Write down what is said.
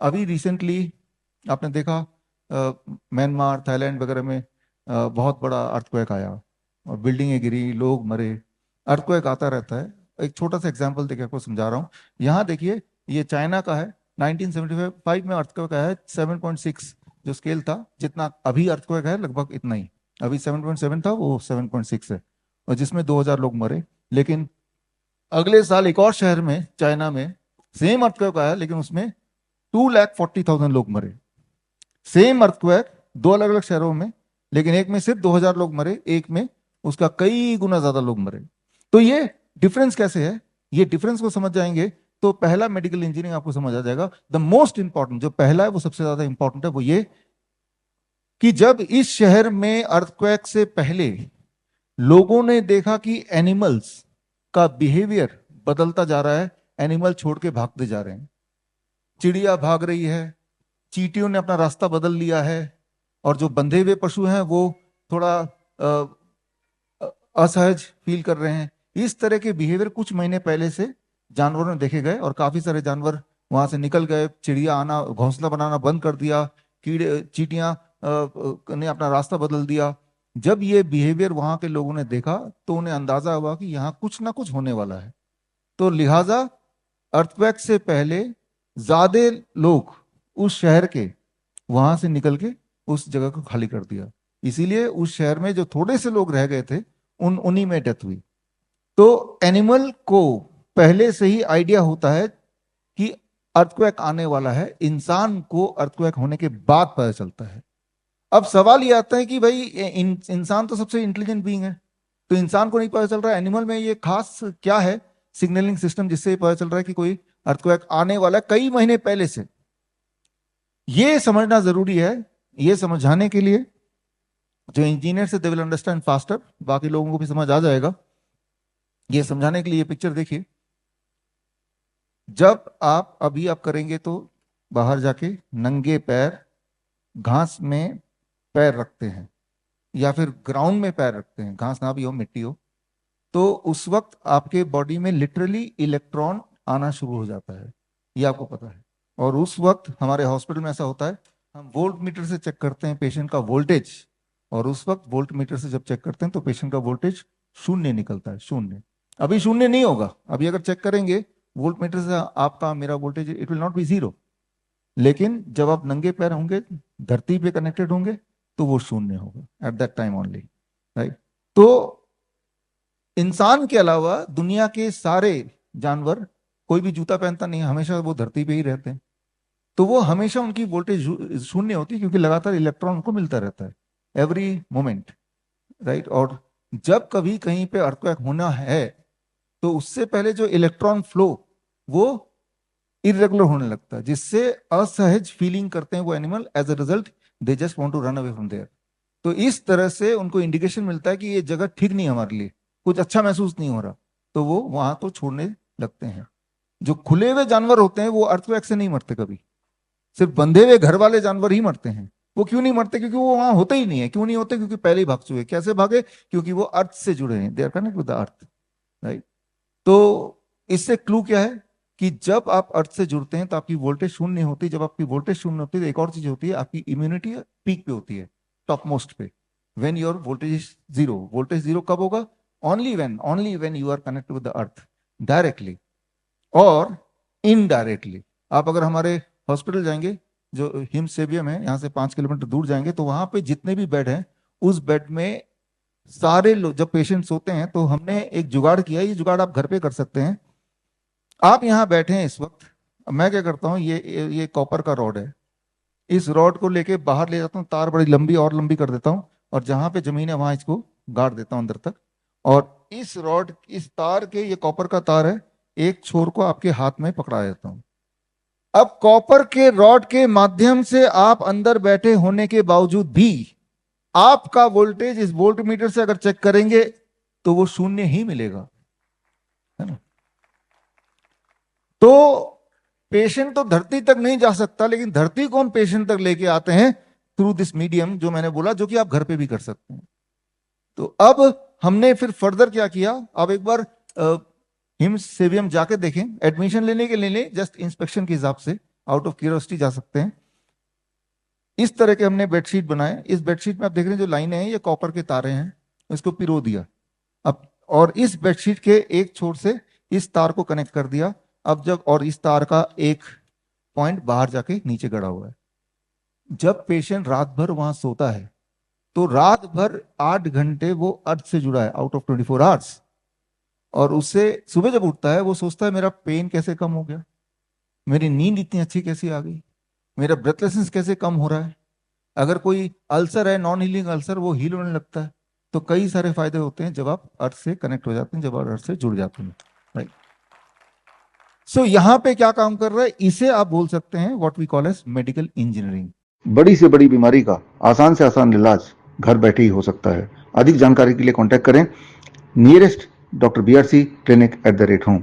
अभी रिसेंटली आपने देखा म्यांमार थाईलैंड वगैरह में बहुत बड़ा अर्थक्वेक आया और बिल्डिंगें गिरी, लोग मरे। अर्थक्वेक आता रहता है। एक छोटा सा एग्जांपल देके आपको समझा रहा हूँ। यहाँ देखिए, ये चाइना का है। 1975 में अर्थक्वेक आया है 7.6 जो स्केल था, जितना अभी अर्थक्वेक है लगभग इतना ही। अभी 7.7 था, वो 7.6 है, और जिसमें 2000 लोग मरे। लेकिन अगले साल एक और शहर में चाइना में सेम अर्थक्वेक आया, लेकिन उसमें 2,40,000 लोग मरे। सेम अर्थक्वेक दो अलग अलग शहरों में, लेकिन एक में सिर्फ 2000 लोग मरे, एक में उसका कई गुना ज्यादा लोग मरे। तो ये डिफरेंस कैसे है, ये डिफरेंस को समझ जाएंगे तो पहला मेडिकल इंजीनियरिंग आपको समझ आ जाएगा। द मोस्ट इंपॉर्टेंट जो पहला है वो सबसे ज्यादा इंपॉर्टेंट है, वो ये कि जब इस शहर में अर्थक्वेक से पहले लोगों ने देखा कि एनिमल्स का बिहेवियर बदलता जा रहा है, एनिमल छोड़ के भागते जा रहे हैं, चिड़िया भाग रही है, चींटियों ने अपना रास्ता बदल लिया है, और जो बंधे हुए पशु हैं वो थोड़ा असहज फील कर रहे हैं। इस तरह के बिहेवियर कुछ महीने पहले से जानवरों में देखे गए, और काफी सारे जानवर वहां से निकल गए। चिड़िया आना, घोंसला बनाना बंद कर दिया, कीड़े चींटियां ने अपना रास्ता बदल दिया। जब ये बिहेवियर वहां के लोगों ने देखा तो उन्हें अंदाजा हुआ कि यहाँ कुछ ना कुछ होने वाला है। तो लिहाजा अर्थक्वेक से पहले ज्यादा लोग उस शहर के वहां से निकल के उस जगह को खाली कर दिया। इसीलिए उस शहर में जो थोड़े से लोग रह गए थे, उन्हीं में डेथ हुई। तो एनिमल को पहले से ही आइडिया होता है कि अर्थक्वेक आने वाला है, इंसान को अर्थक्वेक होने के बाद पता चलता है। अब सवाल ये आता है कि भाई इंसान तो सबसे इंटेलिजेंट बीइंग है, तो इंसान को नहीं पता चल रहा है, एनिमल में ये खास क्या है सिग्नलिंग सिस्टम जिससे ये पता चल रहा है कि कोई अर्थक्वेक आने वाला है कई महीने पहले से। ये समझना जरूरी है। ये समझाने के लिए जो इंजीनियर से दे विल अंडरस्टैंड फास्टर, बाकी लोगों को भी समझ आ जाएगा। ये समझाने के लिए ये पिक्चर देखिए। जब आप अभी आप करेंगे तो बाहर जाके नंगे पैर घास में पैर रखते हैं, या फिर ग्राउंड में पैर रखते हैं, घास ना भी हो मिट्टी हो, तो उस वक्त आपके बॉडी में लिटरली इलेक्ट्रॉन आना शुरू हो जाता है। ये आपको पता है। और उस वक्त हमारे हॉस्पिटल में ऐसा होता है, हम वोल्ट मीटर से चेक करते हैं पेशेंट का वोल्टेज, और उस वक्त वोल्ट मीटर से जब चेक करते हैं तो पेशेंट का वोल्टेज शून्य निकलता है, शून्य। अभी शून्य नहीं होगा, अभी अगर चेक करेंगे वोल्ट मीटर से आपका मेरा voltage, it will not be zero. लेकिन जब आप नंगे पैर होंगे, धरती पे कनेक्टेड होंगे, तो वो शून्य होगा at that time only, right. तो इंसान के अलावा दुनिया के सारे जानवर, कोई भी जूता पहनता नहीं है, हमेशा वो धरती पे ही रहते हैं। तो वो हमेशा उनकी वोल्टेज शून्य होती है, क्योंकि लगातार इलेक्ट्रॉन उनको मिलता रहता है एवरी मोमेंट, राइट। और जब कभी कहीं पे अर्थक्वेक होना है तो उससे पहले जो इलेक्ट्रॉन फ्लो वो इरेगुलर होने लगता है, जिससे असहज फीलिंग करते हैं वो animal. As a result they just want to run away from there. तो इस तरह से उनको इंडिकेशन मिलता है कि ये जगह ठीक नहीं है हमारे लिए, कुछ अच्छा महसूस नहीं हो रहा, तो वो वहां तो छोड़ने लगते हैं। जो खुले हुए जानवर होते हैं वो अर्थक्वेक से नहीं मरते कभी, सिर्फ बंधे हुए घर वाले जानवर ही मरते हैं। वो क्यों नहीं मरते? क्योंकि वो वहां होते ही नहीं है। क्यों नहीं होते? क्योंकि पहले ही भाग चुके। कैसे भागे? क्योंकि वो अर्थ से जुड़े हैं, they are connect with the earth, right. तो इससे क्लू क्या है कि जब आप अर्थ से जुड़ते हैं तो आपकी वोल्टेज शून्य होती है। जब आपकी वोल्टेज शून्य होती है तो एक और चीज होती है, आपकी इम्यूनिटी पीक पे होती है, टॉप मोस्ट पे। When your voltage is zero, voltage zero कब होगा? Only when you are connected with the earth, directly और इनडायरेक्टली। आप अगर हमारे हॉस्पिटल जाएंगे, जो हिम सेवियम है, यहाँ से 5 किलोमीटर दूर जाएंगे, तो वहां पे जितने भी बेड हैं, उस बेड में सारे लोग, जब पेशेंट सोते हैं तो हमने एक जुगाड़ किया है। ये जुगाड़ आप घर पे कर सकते हैं। आप यहाँ बैठे हैं इस वक्त, मैं क्या करता हूँ, ये कॉपर का रॉड है, इस रॉड को लेके बाहर ले जाता हूँ, तार बड़ी लंबी और लंबी कर देता हूँ, और जहां पे जमीन है वहां इसको गाड़ देता हूँ अंदर तक। और इस रॉड, इस तार के, ये कॉपर का तार है, एक छोर को आपके हाथ में पकड़ा देता हूँ। अब कॉपर के रॉड के माध्यम से आप अंदर बैठे होने के बावजूद भी आपका वोल्टेज इस वोल्ट मीटर से अगर चेक करेंगे तो वो शून्य ही मिलेगा, है ना। तो पेशेंट तो धरती तक नहीं जा सकता, लेकिन धरती को हम पेशेंट तक लेके आते हैं थ्रू दिस मीडियम जो मैंने बोला, जो कि आप घर पे भी कर सकते हैं। तो अब हमने फिर फर्दर क्या किया, अब एक बार हिम्स सेवियम जाके देखें, एडमिशन लेने के लिए नहीं, जस्ट इंस्पेक्शन के हिसाब से आउट ऑफ क्यूरियोसिटी जा सकते हैं। इस तरह के हमने बेडशीट बनाए। इस बेडशीट में आप देख रहे हैं जो लाइनें हैं ये कॉपर के तारे हैं, इसको पिरो दिया। अब और इस बेडशीट के एक छोर से इस तार को कनेक्ट कर दिया। अब जब और इस तार का एक पॉइंट बाहर जाके नीचे गड़ा हुआ है। जब पेशेंट रात भर वहां सोता है तो रात भर 8 घंटे वो अर्थ से जुड़ा है, आउट ऑफ 24 आवर्स। और उससे सुबह जब उठता है वो सोचता है मेरा पेन कैसे कम हो गया, मेरी नींद इतनी अच्छी कैसे आ गई, मेरा ब्रेथलेसनेस कैसे कम हो रहा है। अगर कोई अल्सर है, नॉन हीलिंग अल्सर, वो हील होने लगता है। तो कई सारे फायदे होते हैं जब आप अर्थ से कनेक्ट हो जाते हैं, जब आप अर्थ से जुड़ जाते हैं, राइट। सो यहाँ पे क्या काम कर रहा है, इसे आप बोल सकते हैं what we call as medical engineering. बड़ी से बड़ी बीमारी का आसान से आसान इलाज घर बैठे ही हो सकता है। अधिक जानकारी के लिए कांटेक्ट करें nearest doctor BRC clinic @home।